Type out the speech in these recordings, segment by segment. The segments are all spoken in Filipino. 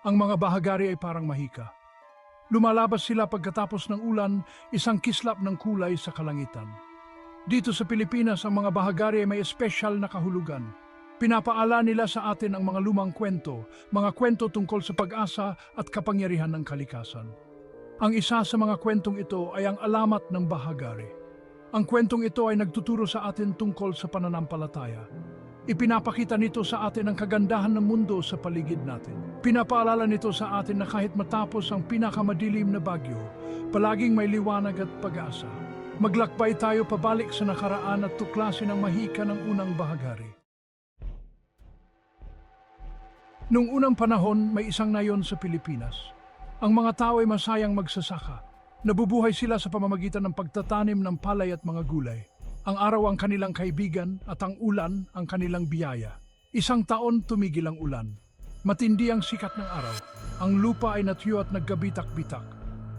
Ang mga bahagari ay parang mahika. Lumalabas sila pagkatapos ng ulan, isang kislap ng kulay sa kalangitan. Dito sa Pilipinas, ang mga bahagari ay may espesyal na kahulugan. Pinapaala nila sa atin ang mga lumang kwento, mga kwento tungkol sa pag-asa at kapangyarihan ng kalikasan. Ang isa sa mga kwentong ito ay ang alamat ng bahagari. Ang kwentong ito ay nagtuturo sa atin tungkol sa pananampalataya. Ipinapakita nito sa atin ang kagandahan ng mundo sa paligid natin. Pinapaalala nito sa atin na kahit matapos ang pinakamadilim na bagyo, palaging may liwanag at pag-asa. Maglakbay tayo pabalik sa nakaraan at tuklasin ang mahika ng unang bahagari. Noong unang panahon, may isang nayon sa Pilipinas. Ang mga tao ay masayang magsasaka. Nabubuhay sila sa pamamagitan ng pagtatanim ng palay at mga gulay. Ang araw ang kanilang kaibigan at ang ulan ang kanilang biyaya. Isang taon tumigil ang ulan. Matindi ang sikat ng araw. Ang lupa ay natuyo at naggabitak-bitak.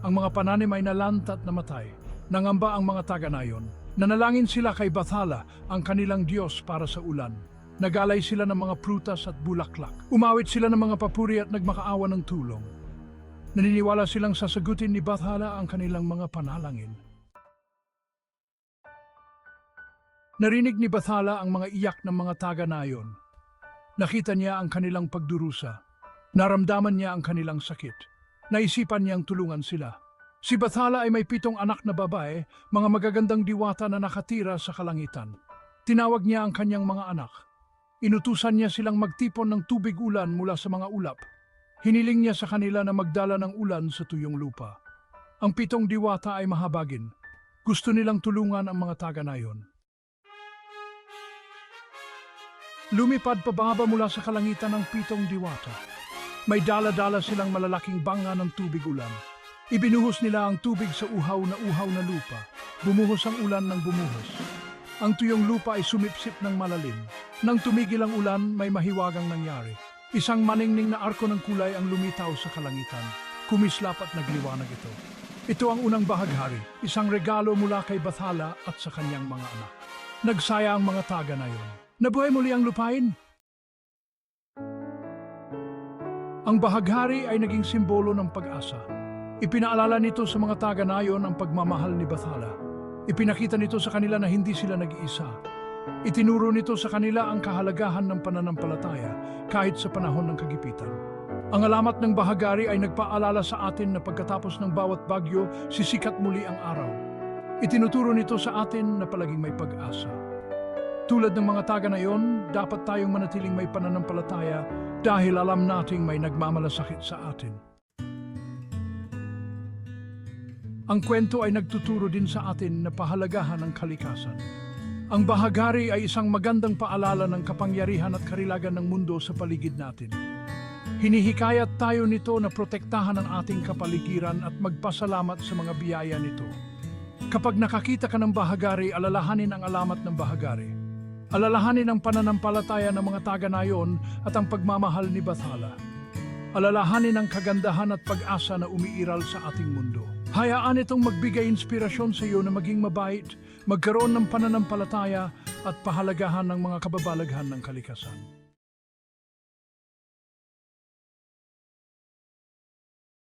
Ang mga pananim ay nalanta at namatay. Nangamba ang mga taga-nayon. Nanalangin sila kay Bathala, ang kanilang Diyos para sa ulan. Nagalay sila ng mga prutas at bulaklak. Umawit sila ng mga papuri at nagmakaawa ng tulong. Naniniwala silang sasagutin ni Bathala ang kanilang mga panalangin. Narinig ni Bathala ang mga iyak ng mga taga-nayon. Nakita niya ang kanilang pagdurusa. Naramdaman niya ang kanilang sakit. Naisipan niyang tulungan sila. Si Bathala ay may 7 anak na babae, mga magagandang diwata na nakatira sa kalangitan. Tinawag niya ang kanyang mga anak. Inutusan niya silang magtipon ng tubig ulan mula sa mga ulap. Hiniling niya sa kanila na magdala ng ulan sa tuyong lupa. Ang 7 diwata ay mahabagin. Gusto nilang tulungan ang mga taga-nayon. Lumipad pababa mula sa kalangitan ng 7 diwata. May dala-dala silang malalaking banga ng tubig ulan. Ibinuhos nila ang tubig sa uhaw na lupa. Bumuhos ang ulan ng bumuhos. Ang tuyong lupa ay sumipsip ng malalim. Nang tumigil ang ulan, may mahiwagang nangyari. Isang maningning na arko ng kulay ang lumitaw sa kalangitan. Kumislap at nagliwanag ito. Ito ang unang bahaghari, isang regalo mula kay Bathala at sa kanyang mga anak. Nagsaya ang mga taga-nayon. Nabuhay muli ang lupain. Ang bahaghari ay naging simbolo ng pag-asa. Ipinaalala nito sa mga taga-nayon ang pagmamahal ni Bathala. Ipinakita nito sa kanila na hindi sila nag-iisa. Itinuro nito sa kanila ang kahalagahan ng pananampalataya kahit sa panahon ng kagipitan. Ang alamat ng bahagari ay nagpaalala sa atin na pagkatapos ng bawat bagyo, sisikat muli ang araw. Itinuturo nito sa atin na palaging may pag-asa. Tulad ng mga taga-nayon, dapat tayong manatiling may pananampalataya dahil alam nating may nagmamalasakit sa atin. Ang kwento ay nagtuturo din sa atin na pahalagahan ng kalikasan. Ang bahagari ay isang magandang paalala ng kapangyarihan at karilagan ng mundo sa paligid natin. Hinihikayat tayo nito na protektahan ang ating kapaligiran at magpasalamat sa mga biyaya nito. Kapag nakakita ka ng bahagari, alalahanin ang alamat ng bahagari. Alalahanin ang pananampalataya ng mga taga-nayon at ang pagmamahal ni Bathala. Alalahanin ang kagandahan at pag-asa na umiiral sa ating mundo. Hayaan itong magbigay inspirasyon sa iyo na maging mabait, magkaroon ng pananampalataya at pahalagahan ng mga kababalaghan ng kalikasan.